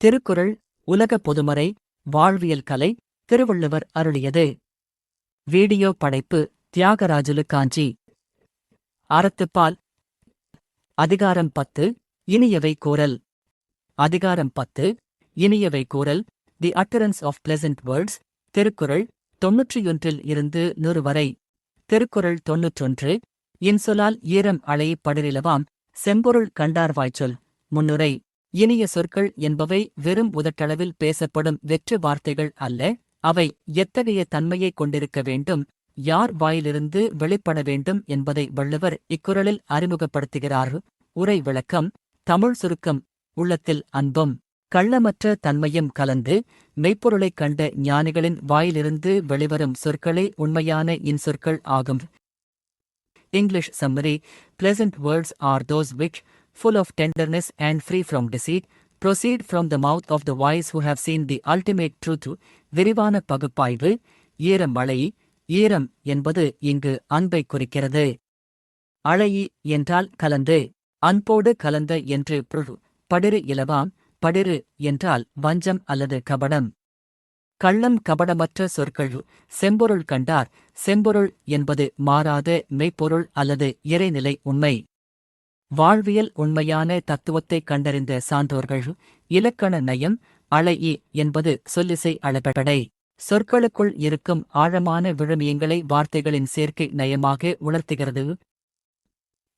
திருக்குறள் உலக பொதுமறை வாழ்வியல் கலை திருவள்ளுவர் அருளியது. வீடியோ படைப்பு தியாகராஜுலு காஞ்சி. அறத்துப்பால். அதிகாரம் 10 இனியவை கூறல். அதிகாரம் 10 இனியவை கூறல். The utterance of pleasant words. Thirukkural 91 இருந்து 100 வரை. திருக்குறள் 91. இன்சொலால் ஈரம் அலை படரிலவாம் செம்பொருள் கண்டார்வாய்ச்சொல். முன்னுரை. இனிய சொற்கள் என்பவை வெறும் உதட்டளவில் பேசப்படும் வெற்று வார்த்தைகள் அல்ல, அவை எத்தகைய தன்மையைக் கொண்டிருக்க வேண்டும், யார் வாயிலிருந்து வெளிப்பட வேண்டும் என்பதை வள்ளுவர் இக்குறளில் அறிமுகப்படுத்துகிறார். உரை விளக்கம். தமிழ் சுருக்கம். உள்ளத்தில் அன்பும் கள்ளமற்ற தன்மையும் கலந்து மெய்ப்பொருளைக் கண்ட ஞானிகளின் வாயிலிருந்து வெளிவரும் சொற்களே உண்மையான இன்சொற்கள் ஆகும். English summary. Pleasant words are those which, full of tenderness and free from deceit, proceed from the mouth of the wise who have seen the ultimate truth. விரிவான பகுப்பாய்வு. ஈரம் அலை. ஈரம் என்பது இங்கு அன்பை குறிக்கிறது. அலை என்றால் கலந்து, அன்போடு கலந்த என்று பொருள். படிறு இலவாம். படிறு என்றால் வஞ்சம் அல்லது கபடம். கள்ளம் கபடமற்ற சொற்கள். செம்பொருள் கண்டார். செம்பொருள் என்பது மாறாத மெய்ப்பொருள் அல்லது இறைநிலை உண்மை. வாழ்வியல் உண்மையான தத்துவத்தைக் கண்டறிந்த சான்றோர்கள். இலக்கண நயம். அலை என்பது சொல்லிசை அளபெடை. சொற்களுக்குள் இருக்கும் ஆழமான விழுமியங்களை வார்த்தைகளின் சேர்க்கை நயமாக உணர்த்துகிறது.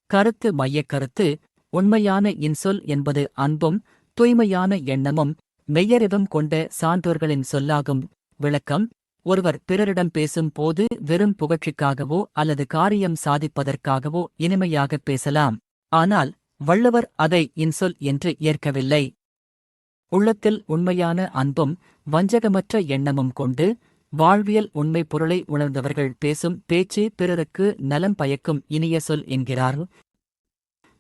கருத்து மையக் கருத்து. உண்மையான இன்சொல் என்பது அன்பும் தூய்மையான எண்ணமும் மெய்யறிவும் கொண்ட சான்றோர்களின் சொல்லாகும். விளக்கம். ஒருவர் பிறரிடம் பேசும் போது வெறும் புகழ்ச்சிக்காகவோ அல்லது காரியம் சாதிப்பதற்காகவோ இனிமையாகப் பேசலாம். ஆனால் வள்ளுவர் அதை இன்சொல் என்று ஏற்கவில்லை. உள்ளத்தில் உண்மையான அன்பும் வஞ்சகமற்ற எண்ணமும் கொண்டு வாழ்வியல் உண்மை பொருளை உணர்ந்தவர்கள் பேசும் பேச்சு பிறருக்கு நலம் பயக்கும் இனிய சொல் என்கிறார்.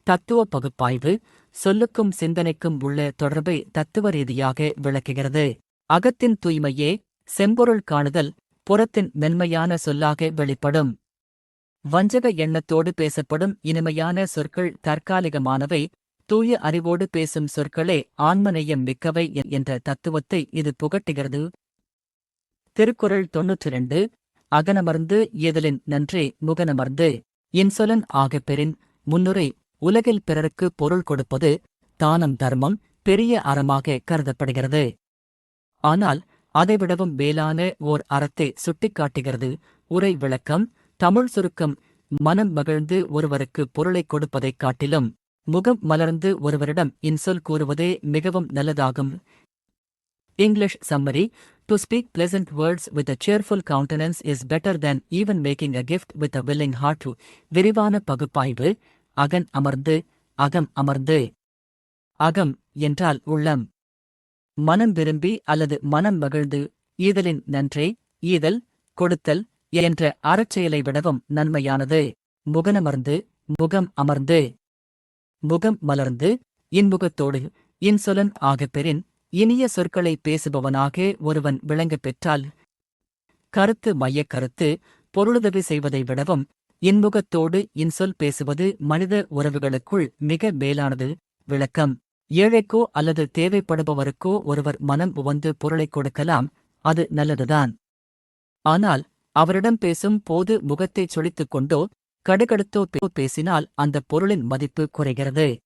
தத்துவ பகுப்பாய்வு. சொல்லுக்கும் சிந்தனைக்கும் உள்ள தொடர்பை தத்துவ ரீதியாக விளக்குகிறது. அகத்தின் தூய்மையே செம்பொருள் காணுதல் புறத்தின் மென்மையான சொல்லாக வெளிப்படும். வஞ்சக எண்ணத்தோடு பேசப்படும் இனிமையான சொற்கள் தற்காலிகமானவை, தூய அறிவோடு பேசும் சொற்களே ஆன்மநேயம் மிக்கவை என்ற தத்துவத்தை இது புகட்டுகிறது. திருக்குறள் 92. அகனமர்ந்து ஏதலின் நன்றே முகனமர்ந்து. இன்சொலன் ஆகப்பெறின். முன்னுரை. உலகில் பிறருக்கு பொருள் கொடுப்பது தானம் தர்மம் பெரிய அறமாக கருதப்படுகிறது. ஆனால் அதைவிடவும் மேலான ஓர் அறத்தை சுட்டிக்காட்டுகிறது. உரை விளக்கம். தமிழ் சுருக்கம். மனம் மகிழ்ந்து ஒருவருக்கு பொருளைக் கொடுப்பதைக் காட்டிலும் முகம் மலர்ந்து ஒருவரிடம் இன்சொல் கூறுவதே மிகவும் நல்லதாகும். English summary. To speak pleasant words with a cheerful countenance is better than even making a gift with a willing heart. விரிவான பகுப்பாய்வு. அகன் அமர்ந்து. அகம் அமர்ந்து. அகம் என்றால் உள்ளம். மனம் விரும்பி அல்லது மனம் மகிழ்ந்து ஈதலின் நன்றே. ஈதல் கொடுத்தல் என்ற அறச்செயலை விடவும் நன்மையானது. முகனமர்ந்து. முகம் அமர்ந்து. முகம் மலர்ந்து. இன்முகத்தோடு. இன்சொலன் ஆகப்பெறின். இனிய சொற்களை பேசுபவனாக ஒருவன் விளங்கப் பெற்றால். கருத்து மையக் கருத்து. பொருளுதவி செய்வதை விடவும் இன்முகத்தோடு இன்சொல் பேசுவது மனித உறவுகளுக்குள் மிக மேலானது. விளக்கம். ஏழைக்கோ அல்லது தேவைப்படுபவருக்கோ ஒருவர் மனம் உவந்து பொருளைக் கொடுக்கலாம், அது நல்லதுதான். ஆனால் அவரிடம் பேசும் போது முகத்தைச் சுளித்துக் கொண்டோ கடுகடுத்தோ பேசினால் அந்த பொருளின் மதிப்பு குறைகிறது.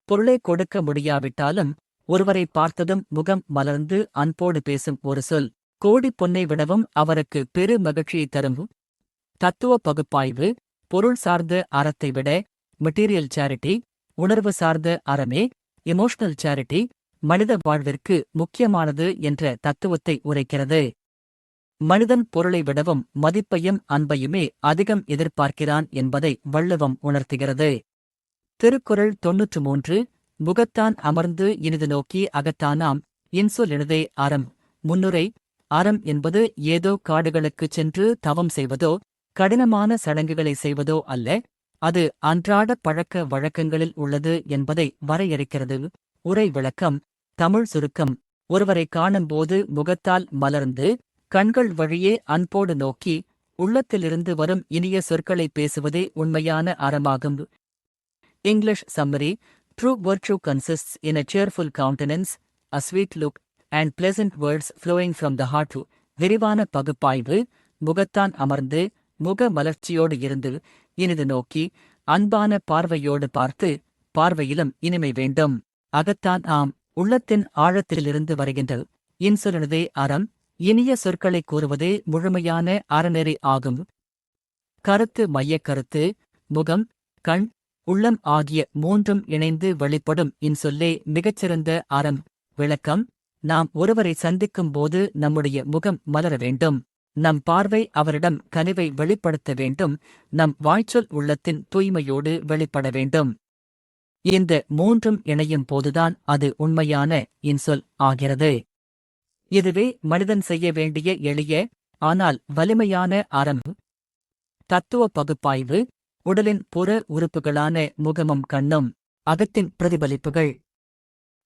பொருளை கொடுக்க முடியாவிட்டாலும் ஒருவரை பார்த்ததும் முகம் மலர்ந்து அன்போடு பேசும் ஒரு சொல் கோடி பொன்னை விடவும் அவருக்கு பெரு மகிழ்ச்சியை தரும். தத்துவ பகுப்பாய்வு. பொருள் சார்ந்த அறத்தை விட மெட்டீரியல் சேரிட்டி, உணர்வு சார்ந்த அறமே, எமோஷனல் சேரிட்டி, மனித வாழ்விற்கு முக்கியமானது என்ற தத்துவத்தை உரைக்கிறது. மனிதன் பொருளை விடவும் மதிப்பையும் அன்பையுமே அதிகம் எதிர்பார்க்கிறான் என்பதை வள்ளுவம் உணர்த்துகிறது. திருக்குறள் 93. முகத்தான் அமர்ந்து இனிது நோக்கி அகத்தானாம் இன்சொல் இனிதே அறம். முன்னுரை. அறம் என்பது ஏதோ காடுகளுக்குச் சென்று தவம் செய்வதோ கடினமான சடங்குகளை செய்வதோ அல்ல, அது அன்றாட பழக்க வழக்கங்களில் உள்ளது என்பதை வரையறுக்கிறது. உரை விளக்கம். தமிழ் சுருக்கம். ஒருவரை காணும்போது முகத்தால் மலர்ந்து கண்கள் வழியே அன்போடு நோக்கி உள்ளத்திலிருந்து வரும் இனிய சொற்களை பேசுவதே உண்மையான அறமாகும். English summary. True virtue consists in a cheerful countenance, a sweet look, and pleasant words flowing from the heart. விரிவான பகுப்பாய்வு, முகத்தான் அமர்ந்து, முக மலர்ச்சியோடு இருந்து, இனிது நோக்கி, அன்பான பார்வையோடு பார்த்து, பார்வையிலும் இனிமை வேண்டும். அகத்தான் ஆம், உள்ளத்தின் ஆழத்திலிருந்து வருகின்றது. இன்சொலனதே அறம், இனிய சொற்களைக் கூறுவதே முழுமையான அறநெறி ஆகும். கருத்து மையக் கருத்து, முகம், கண், உள்ளம் ஆகிய மூன்றும் இணைந்து வெளிப்படும் இன்சொல்லே மிகச்சிறந்த அறம். விளக்கம்: நாம் ஒருவரை சந்திக்கும் போது நம்முடைய முகம் மலர வேண்டும். நம் பார்வை அவரிடம் கனிவை வெளிப்படுத்த வேண்டும். நம் வாய்ச்சொல் உள்ளத்தின் தூய்மையோடு வெளிப்பட வேண்டும். இந்த மூன்றும் இணையும் போதுதான் அது உண்மையான இன்சொல் ஆகிறது. இதுவே மனிதன் செய்ய வேண்டிய எளிய, ஆனால் வலிமையான அறம். தத்துவ பகுப்பாய்வு, உடலின் புற உறுப்புகளான முகமும் கண்ணும் அகத்தின் பிரதிபலிப்புகள்.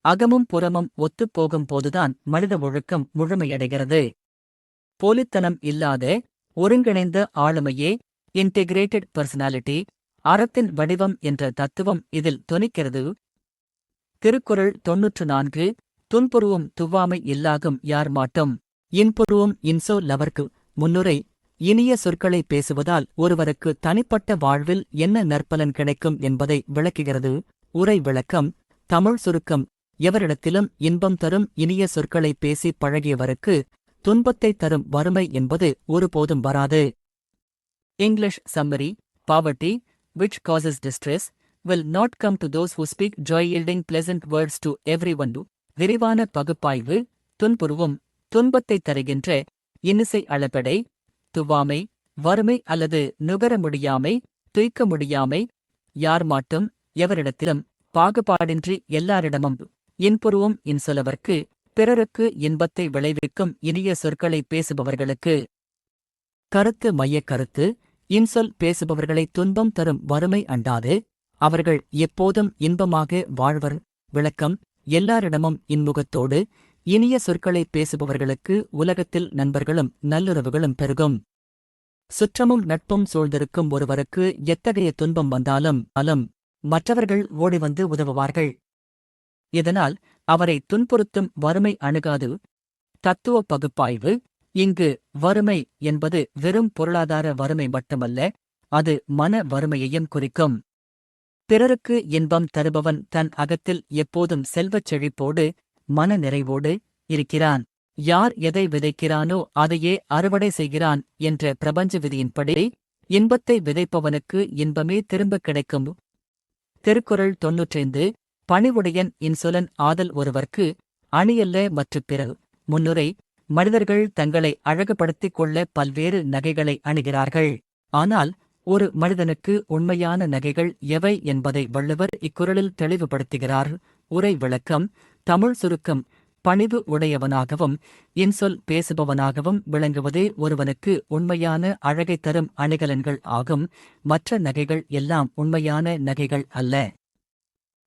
அகமும் புறமும் ஒத்துப்போகும் போதுதான் மனித ஒழுக்கம் முழுமையடைகிறது. போலித்தனம் இல்லாத ஒருங்கிணைந்த ஆளுமையே இன்டெகிரேட்டட் பர்சனாலிட்டி, அறத்தின் வடிவம் என்ற தத்துவம் இதில் தொனிக்கிறது. திருக்குறள் 94. துன்புருவும் துவாமை இல்லாகும் யார் மாட்டும், இன்புருவும் இன்சோ லவர்க்கு. முன்னுரை: இனிய சொற்களை பேசுவதால் ஒருவருக்கு தனிப்பட்ட வாழ்வில் என்ன நற்பலன் கிடைக்கும் என்பதை விளக்குகிறது. உரை விளக்கம். தமிழ் சுருக்கம்: எவரிடத்திலும் இன்பம் தரும் இனிய சொற்களை பேசி பழகியவருக்கு துன்பத்தை தரும் வறுமை என்பது ஒருபோதும் வராது. English summary: Poverty, which causes distress, will not come to those who speak joy-yielding pleasant words to everyone. விரிவான பகுப்பாய்வு, துன்புருவும், துன்பத்தை தருகின்ற, இன்னிசை அளபெடை, துவாமை, வறுமை அல்லது நுகர முடியாமை, துய்க்க முடியாமை, யார் மாட்டும், எவரிடத்திலும், பாகுபாடின்றி எல்லாரிடமும், இன்புருவும் இன்சொலவர்க்கு, பிறருக்கு இன்பத்தை விளைவிக்கும் இனிய சொற்களை பேசுபவர்களுக்கு. கருத்து மையக் கருத்து, இன்சொல் பேசுபவர்களை துன்பம் தரும் வறுமை அண்டாது, அவர்கள் எப்போதும் இன்பமாக வாழ்வர். விளக்கம்: எல்லாரிடமும் இன்முகத்தோடு இனிய சொற்களை பேசுபவர்களுக்கு உலகத்தில் நண்பர்களும் நல்லுறவுகளும் பெருகும். சுற்றமும் நட்பும் சூழ்ந்திருக்கும் ஒருவருக்கு எத்தகைய துன்பம் வந்தாலும் மற்றவர்கள் ஓடிவந்து உதவுவார்கள். இதனால் அவரை துன்புறுத்தும் வறுமை அணுகாது. தத்துவ பகுப்பாய்வு, இங்கு வறுமை என்பது வெறும் பொருளாதார வறுமை மட்டுமல்ல, அது மன வறுமையையும் குறிக்கும். பிறருக்கு இன்பம் தருபவன் தன் அகத்தில் எப்போதும் செல்வச் செழிப்போடு, மன நிறைவோடு இருக்கிறான். யார் எதை விதைக்கிறானோ அதையே அறுவடை செய்கிறான் என்ற பிரபஞ்ச விதியின்படி இன்பத்தை விதைப்பவனுக்கு இன்பமே திரும்பக் கிடைக்கும். திருக்குறள் 95. பணிவுடையன் இன்சொலன் ஆதல் ஒருவர்க்கு அணியல்ல மற்றுப் பிற. முன்னுரை: மனிதர்கள் தங்களை அழகுபடுத்திக் கொள்ள பல்வேறு நகைகளை அணிகிறார்கள். ஆனால் ஒரு மனிதனுக்கு உண்மையான நகைகள் எவை என்பதை வள்ளுவர் இக்குறளில் தெளிவுபடுத்துகிறார். உரை விளக்கம். தமிழ் சுருக்கம்: பணிவு உடையவனாகவும் இன்சொல் பேசுபவனாகவும் விளங்குவதே ஒருவனுக்கு உண்மையான அழகை தரும் அணிகலன்கள் ஆகும். மற்ற நகைகள் எல்லாம் உண்மையான நகைகள் அல்ல.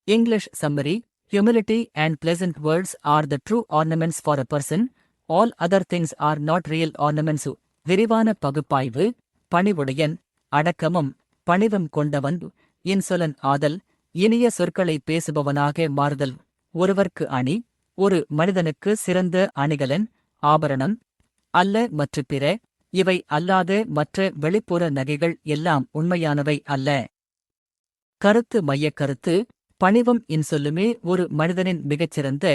English summary: Humility and pleasant words are the true ornaments for a person. All other things are not real ornaments. விரிவான பகுப்பாய்வு, பணிவுடையன், அடக்கமும் பணிவும் கொண்டவன், இன்சொலன் ஆதல், இனிய சொற்களை பேசுபவனாக மாறுதல். ஒருவர்க்கு அணி, ஒரு மனிதனுக்கு சிறந்த அணிகலன், ஆபரணம் அல்ல மற்ற பிற. இவை அல்லாத மற்ற வெளிப்புற நகைகள் எல்லாம் உண்மையானவை அல்ல. கருத்து மையக் கருத்து, பணிவும் இன்சொல்லுமே ஒரு மனிதனின் மிகச்சிறந்த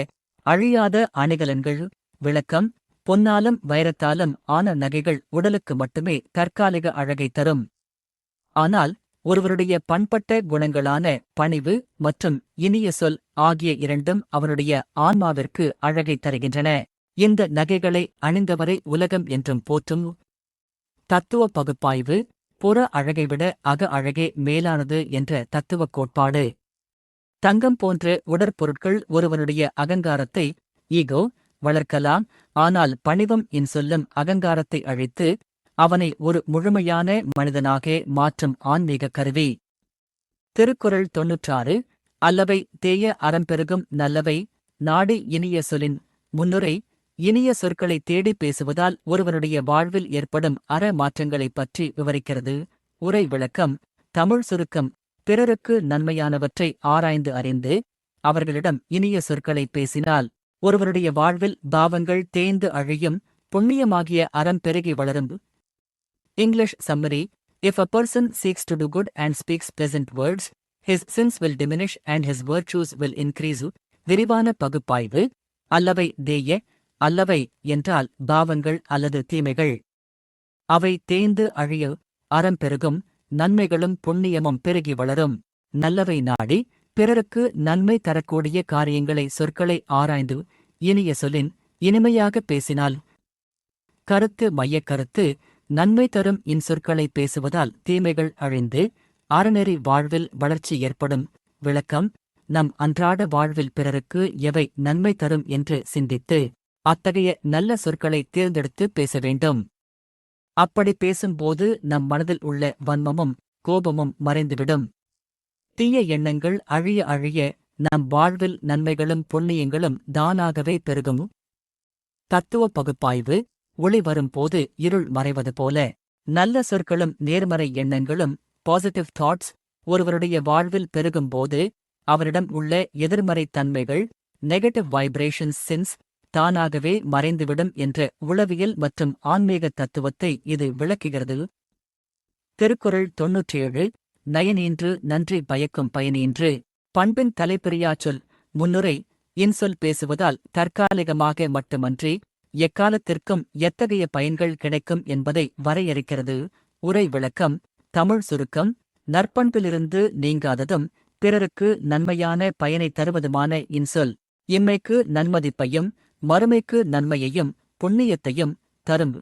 அழியாத அணிகலன்கள். விளக்கம்: பொன்னாலும் வைரத்தாலும் ஆன நகைகள் உடலுக்கு மட்டுமே தற்காலிக அழகை தரும். ஆனால் ஒருவருடைய பண்பட்ட குணங்களான பணிவு மற்றும் இனிய சொல் ஆகிய இரண்டும் அவனுடைய ஆன்மாவிற்கு அழகை தருகின்றன. இந்த நகைகளை அணிந்தவரை உலகம் என்றும் போற்றும். தத்துவ பகுப்பாய்வு, புற அழகைவிட அக அழகே மேலானது என்ற தத்துவக் கோட்பாடு. தங்கம் போன்ற உடற்பொருட்கள் ஒருவனுடைய அகங்காரத்தை, ஈகோ, வளர்க்கலாம். ஆனால் பணிவும் இன்சொல்லும் அகங்காரத்தை அழித்து அவனை ஒரு முழுமையான மனிதனாக மாற்றும் ஆன்மீக கருவி. திருக்குறள் 96. அல்லவை தேய அறம்பெருகும் நல்லவை நாடி இனிய சொலின். முன்னுரை: இனிய சொற்களை தேடிப் பேசுவதால் ஒருவனுடைய வாழ்வில் ஏற்படும் அற மாற்றங்களைப் பற்றி விவரிக்கிறது. உரை விளக்கம். தமிழ் சுருக்கம்: பிறருக்கு நன்மையானவற்றை ஆராய்ந்து அறிந்து அவர்களிடம் இனிய சொற்களை பேசினால் ஒருவருடைய வாழ்வில் பாவங்கள் தேய்ந்து அழியும், புண்ணியமாகிய அறம் பெருகி வளரும். English summary: If a person seeks to do good and speaks pleasant words, his sins will diminish and his virtues will increase. விரிவான பகுப்பாய்வு. அல்லவை தேய, அல்லவை என்றால் பாவங்கள் அல்லது தீமைகள். அவை தேய்ந்து அழிய, அறம் பெருகும், நன்மைகளும் புண்ணியமும் பெருகி வளரும். நல்லவை நாடி, பிறருக்கு நன்மை தரக்கூடிய காரியங்களை சொற்களை ஆராய்ந்து, இனிய சொல்லின், இனிமையாக பேசினால். கருத்து மையக் கருத்து: நன்மை தரும் இன்சொற்களை பேசுவதால் தீமைகள் அழிந்து, அறநெறி வாழ்வில் வளர்ச்சி ஏற்படும். விளக்கம்: நம் அன்றாட வாழ்வில் பிறருக்கு எவை நன்மை தரும் என்று சிந்தித்து, அத்தகைய நல்ல சொற்களை தேர்ந்தெடுத்து பேச வேண்டும். அப்படி பேசும்போது நம் மனதில் உள்ள வன்மமும் கோபமும் மறைந்துவிடும். தீய எண்ணங்கள் அழிய அழிய நம் வாழ்வில் நன்மைகளும் புண்ணியங்களும் தானாகவே பெருகும். தத்துவ பகுப்பாய்வு. ஒளி வரும்போது இருள் மறைவது போல, நல்ல சொற்களும் நேர்மறை எண்ணங்களும் பாசிட்டிவ் தாட்ஸ் ஒருவருடைய வாழ்வில் பெருகும்போது அவரிடம் உள்ள எதிர்மறை தன்மைகள் நெகட்டிவ் வைப்ரேஷன்ஸ் சின்ஸ் தானாகவே மறைந்துவிடும் என்ற உளவியல் மற்றும் ஆன்மீக தத்துவத்தை இது விளக்குகிறது. திருக்குறள் 97. நயனீன்று நன்றி பயக்கும் பயனீன்று. பண்பின் தலைப்பிரியாச்சொல். முன்னுரை: இன்சொல் பேசுவதால் தற்காலிகமாக மட்டுமன்றி எக்காலத்திற்கும் எத்தகைய பயன்கள் கிடைக்கும் என்பதை வரையறுக்கிறது. உரை விளக்கம். தமிழ் சுருக்கம்: நற்பண்பிலிருந்து நீங்காததும் பிறருக்கு நன்மையான பயனை தருவதுமான இன்சொல் இம்மைக்கு நன்மதிப்பையும் மறுமைக்கு நன்மையையும் புண்ணியத்தையும் தரும்.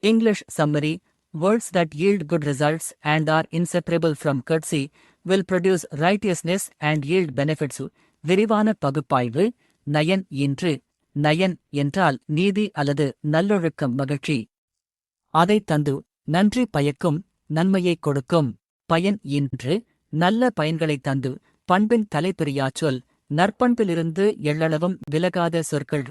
English summary: Words that yield good results and are inseparable from courtesy will produce righteousness and yield benefits. விரிவான பகுப்பாய்வு. நயன் இன்று. நயன் என்றால் நீதி அல்லது நல்லொழுக்கம், மகிழ்ச்சி. அதைத் தந்து நன்றி பயக்கும், நன்மையைக் கொடுக்கும். பயன் இன்று நல்ல பயன்களைத் தந்து. பண்பின் தலைப்பிரியாச்சொல். நற்பண்பிலிருந்து எள்ளளவும் விலகாத சொற்கள்.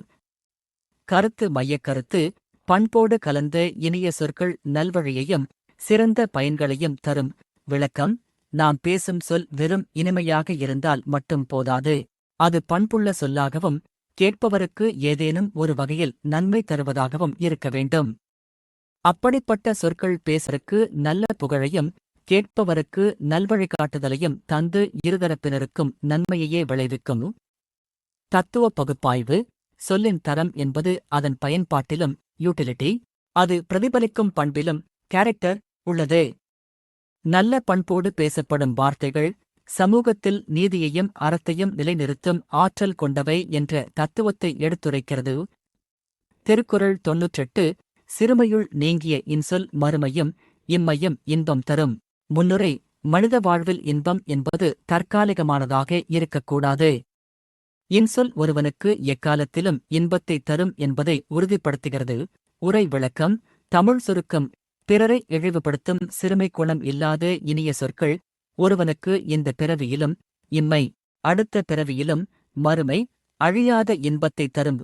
கருத்து மையக் கருத்து: பண்போடு கலந்த இனிய சொற்கள் நல்வழியையும் சிறந்த பயன்களையும் தரும். விளக்கம்: நாம் பேசும் சொல் வெறும் இனிமையாக இருந்தால் மட்டும் போதாது, அது பண்புள்ள சொல்லாகவும் கேட்பவருக்கு ஏதேனும் ஒரு வகையில் நன்மை தருவதாகவும் இருக்க வேண்டும். அப்படிப்பட்ட சொற்கள் பேசருக்கு நல்ல புகழையும் கேட்பவருக்கு நல்வழிகாட்டுதலையும் தந்து இருதரப்பினருக்கும் நன்மையையே விளைவிக்கும். தத்துவ பகுப்பாய்வு. சொல்லின் தரம் என்பது அதன் பயன்பாட்டிலும் யூட்டிலிட்டி, அது பிரதிபலிக்கும் பண்பிலும் கேரக்டர் உள்ளது. நல்ல பண்போடு பேசப்படும் வார்த்தைகள் சமூகத்தில் நீதியையும் அறத்தையும் நிலைநிறுத்தும் ஆற்றல் கொண்டவை என்ற தத்துவத்தை எடுத்துரைக்கிறது. திருக்குறள் 98. சிறுமையுள் நீங்கிய இன்சொல் மறுமையும் இம்மையும் இன்பம் தரும். முன்னுரை: மனித வாழ்வில் இன்பம் என்பது தற்காலிகமானதாக இருக்கக்கூடாது. இன்சொல் ஒருவனுக்கு எக்காலத்திலும் இன்பத்தை தரும் என்பதை உறுதிப்படுத்துகிறது. உரை விளக்கம். தமிழ் சுருக்கம். பிறரை இழிவுபடுத்தும் சிறுமை குணம் இல்லாத இனிய சொற்கள் ஒருவனுக்கு இந்த பிறவியிலும் இம்மை அடுத்த பிறவியிலும் மறுமை அழியாத இன்பத்தை தரும்.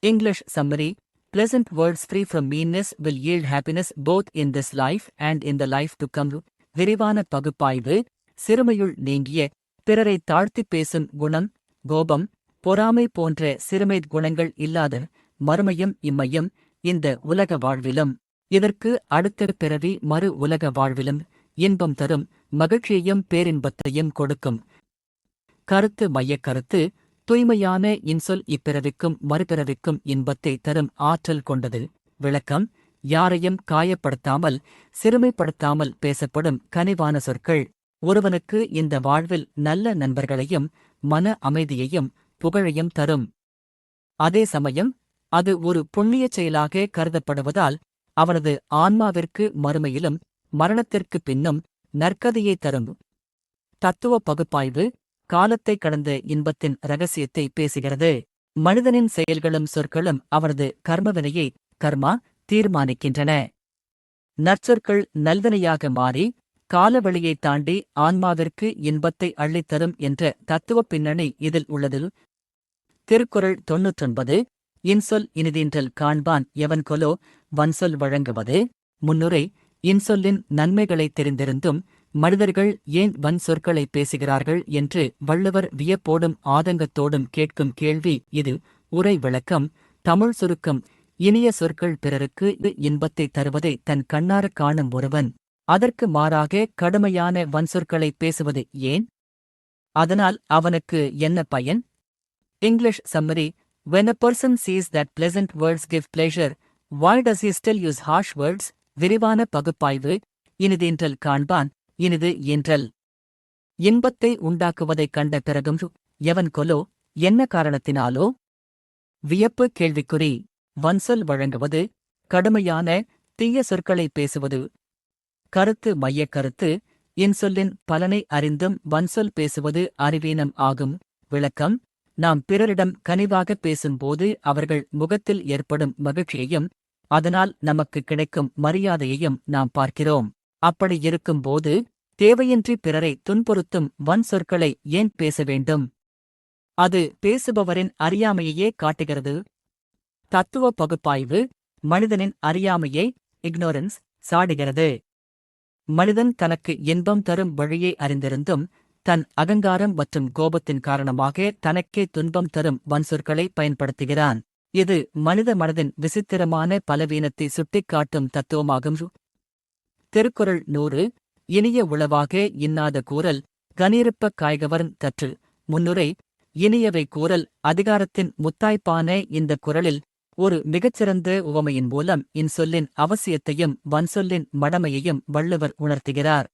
English summary: Pleasant words free from meanness will yield happiness both in this life and in the life to come. விரிவான பகுப்பாய்வு. சிறுமையுள் நீங்கிய, பிறரை தாழ்த்திப் பேசும் குணம், கோபம், பொறாமை போன்ற சிறுமை குணங்கள் இல்லாத மறுமையும் இம்மையும் இந்த உலக வாழ்விலும் இதற்கு அடுத்த பிறவி மறு உலக வாழ்விலும் இன்பம் தரும், மகிழ்ச்சியையும் பேரின்பத்தையும் கொடுக்கும். கருத்து மையக் கருத்து: தூய்மையான இன்சொல் இப்பிறவிக்கும் மறுபிறவிக்கும் இன்பத்தை தரும் ஆற்றல் கொண்டது. விளக்கம்: யாரையும் காயப்படுத்தாமல் சிறுமைப்படுத்தாமல் பேசப்படும் கனிவான சொற்கள் ஒருவனுக்கு இந்த வாழ்வில் நல்ல நண்பர்களையும் மன அமைதியையும் புகழையும் தரும். அதே சமயம் அது ஒரு புண்ணியச் செயலாக கருதப்படுவதால் அவனது ஆன்மாவிற்கு மறுமையிலும் மரணத்திற்குப் பின்னும் நற்கதியை தரும். தத்துவ பகுப்பாய்வு. காலத்தை கடந்த இன்பத்தின் இரகசியத்தை பேசுகிறது. மனிதனின் செயல்களும் சொற்களும் அவரது கர்மவினையை கர்மா தீர்மானிக்கின்றன. நற்சொற்கள் நல்வினையாக மாறி காலவெளியைத் தாண்டி ஆன்மாவிற்கு இன்பத்தை அள்ளித்தரும் என்ற தத்துவப் பின்னணி இதில் உள்ளது. திருக்குறள் 99. இன்சொல் இனிதீன்றல் காண்பான் எவன்கொலோ வன்சொல் வழங்குவது. முன்னுரை: இன்சொல்லின் நன்மைகளைத் தெரிந்திருந்தும் மனிதர்கள் ஏன் வன் சொற்களை பேசுகிறார்கள் என்று வள்ளுவர் வியப்போடும் ஆதங்கத்தோடும் கேட்கும் கேள்வி இது. உரை விளக்கம். தமிழ் சுருக்கம். இனிய சொற்கள் பிறருக்கு இன்பத்தை தருவதை தன் கண்ணாரக் காணும் ஒருவன் அதற்கு மாறாக கடுமையான வன்சொற்களை பேசுவது ஏன்? அதனால் அவனுக்கு என்ன பயன்? English summary. When a person sees that pleasant words give pleasure, why does he still use harsh words? விரிவான பகுப்பாய்வு. இனிதென்றல் காண்பான், இனிது என்றல். இன்பத்தை உண்டாக்குவதைக் கண்ட பிறகும் எவன் கொலோ, என்ன காரணத்தினாலோ? வியப்பு கேள்விக்குறி. வன்சொல் வழங்குவது, கடுமையான தீய சொற்களை பேசுவது. கருத்து மையக் கருத்து. இன்சொல்லின் பலனை அறிந்தும் வன்சொல் பேசுவது அறிவீனம் ஆகும். விளக்கம். நாம் பிறரிடம் கனிவாகப் பேசும்போது அவர்கள் முகத்தில் ஏற்படும் மகிழ்ச்சியையும் அதனால் நமக்கு கிடைக்கும் மரியாதையையும் நாம் பார்க்கிறோம். அப்படி இருக்கும்போது தேவையின்றி பிறரை துன்புறுத்தும் வன் சொற்களை ஏன் பேச வேண்டும்? அது பேசுபவரின் அறியாமையையே காட்டுகிறது. தத்துவ பகுப்பாய்வு. மனிதனின் அறியாமையை இக்னோரன்ஸ் சாடுகிறது. மனிதன் தனக்கு இன்பம் தரும் வழியை அறிந்திருந்தும் தன் அகங்காரம் மற்றும் கோபத்தின் காரணமாக தனக்கே துன்பம் தரும் வன்சொற்களை பயன்படுத்துகிறான். இது மனித மனதின் விசித்திரமான பலவீனத்தை சுட்டிக்காட்டும் தத்துவமாகும். திருக்குறள் 100. இனிய உளவாக இன்னாத கூறல் கனியிருப்பக் காய்கவர்ந் தற்று. முன்னுரை. இனியவை கூறல் அதிகாரத்தின் முத்தாய்ப்பான இந்த குறளில் ஒரு மிகச்சிறந்த உவமையின் மூலம் இன்சொல்லின் அவசியத்தையும் வன்சொல்லின் மடமையையும் வள்ளுவர் உணர்த்துகிறார்.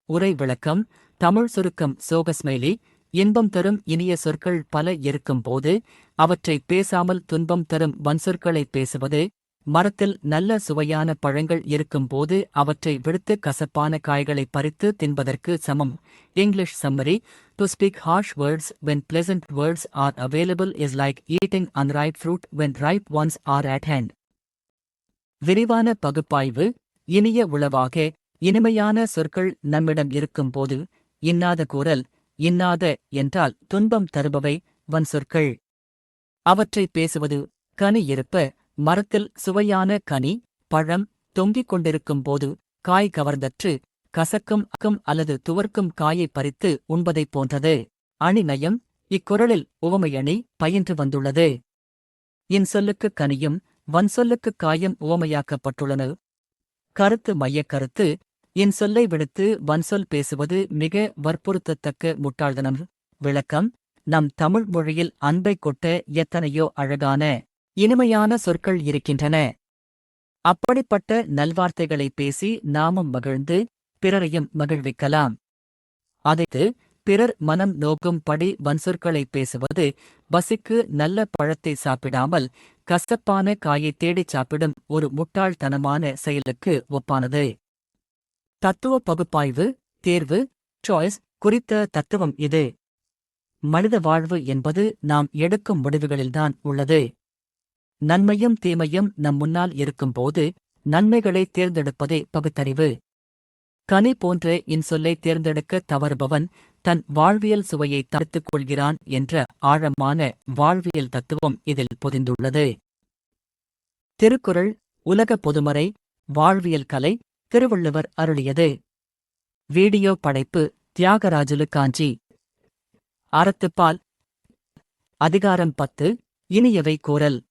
உரை விளக்கம். தமிழ் சுருக்கம். சோகஸ்மைலி. இன்பம் தரும் இனிய சொற்கள் பல இருக்கும்போது அவற்றை பேசாமல் துன்பம் தரும் வன்சொற்களை பேசுவது, மரத்தில் நல்ல சுவையான பழங்கள் இருக்கும்போது அவற்றை விடுத்து கசப்பான காய்களை பறித்து தின்பதற்கு சமம். English summary. To speak harsh words when pleasant words are available is like eating unripe fruit when ripe ones are at hand. விரிவான பகுப்பாய்வு. இனிய உளவாக இனிமையான சொற்கள் நம்மிடம் இருக்கும்போது இன்னாத கூறல். இன்னாத என்றால் துன்பம் தருபவை வன்சொற்கள். அவற்றை பேசுவது. கனி இருப்ப மரத்தில் சுவையான கனி பழம் தொங்கிக் கொண்டிருக்கும்போது காய் கவர்ந்தற்று கசக்கும் அல்லது துவர்க்கும் காயை பறித்து உண்பதைப் போன்றது. அணிநயம். இக்குறளில் உவமையணி பயின்று வந்துள்ளது. இன்சொல்லுக்குக் கனியும் வன்சொல்லுக்குக் காயும் உவமையாக்கப்பட்டுள்ளன. கருத்து மையக் கருத்து. இன்சொல்லை விடுத்து வன்சொல் பேசுவது மிக வற்புறுத்தத்தக்க முட்டாள்தனம். விளக்கம். நம் தமிழ் மொழியில் அன்பைக் கொட்ட எத்தனையோ அழகான இனிமையான சொற்கள் இருக்கின்றன. அப்படிப்பட்ட நல்வார்த்தைகளை பேசி நாமும் மகிழ்ந்து பிறரையும் மகிழ்விக்கலாம். அதைத்து பிறர் மனம் நோக்கும் படி வன்சொற்களை பேசுவது பசிக்கு நல்ல பழத்தை சாப்பிடாமல் கசப்பான காயை தேடிச் சாப்பிடும் ஒரு முட்டாள்தனமான செயலுக்கு ஒப்பானது. தத்துவ பகுப்பாய்வு. தேர்வு சாய்ஸ் குறித்த தத்துவம் இது. மனித வாழ்வு என்பது நாம் எடுக்கும் முடிவுகளில்தான் உள்ளது. நன்மையும் தீமையும் நம் முன்னால் இருக்கும்போது நன்மைகளை தேர்ந்தெடுப்பதே பகுத்தறிவு. கனி போன்ற இன்சொல்லை தேர்ந்தெடுக்க தவறுபவன் தன் வாழ்வியல் சுவையை தடுத்துக் கொள்கிறான் என்ற ஆழமான வாழ்வியல் தத்துவம் இதில் பொதிந்துள்ளது. திருக்குறள் உலக பொதுமறை. வாழ்வியல் கலை. திருவள்ளுவர் அருளியது. வீடியோ படைப்பு தியாகராஜுலு காஞ்சி. அறத்துப்பால். அதிகாரம் 10. இனியவை கூறல்.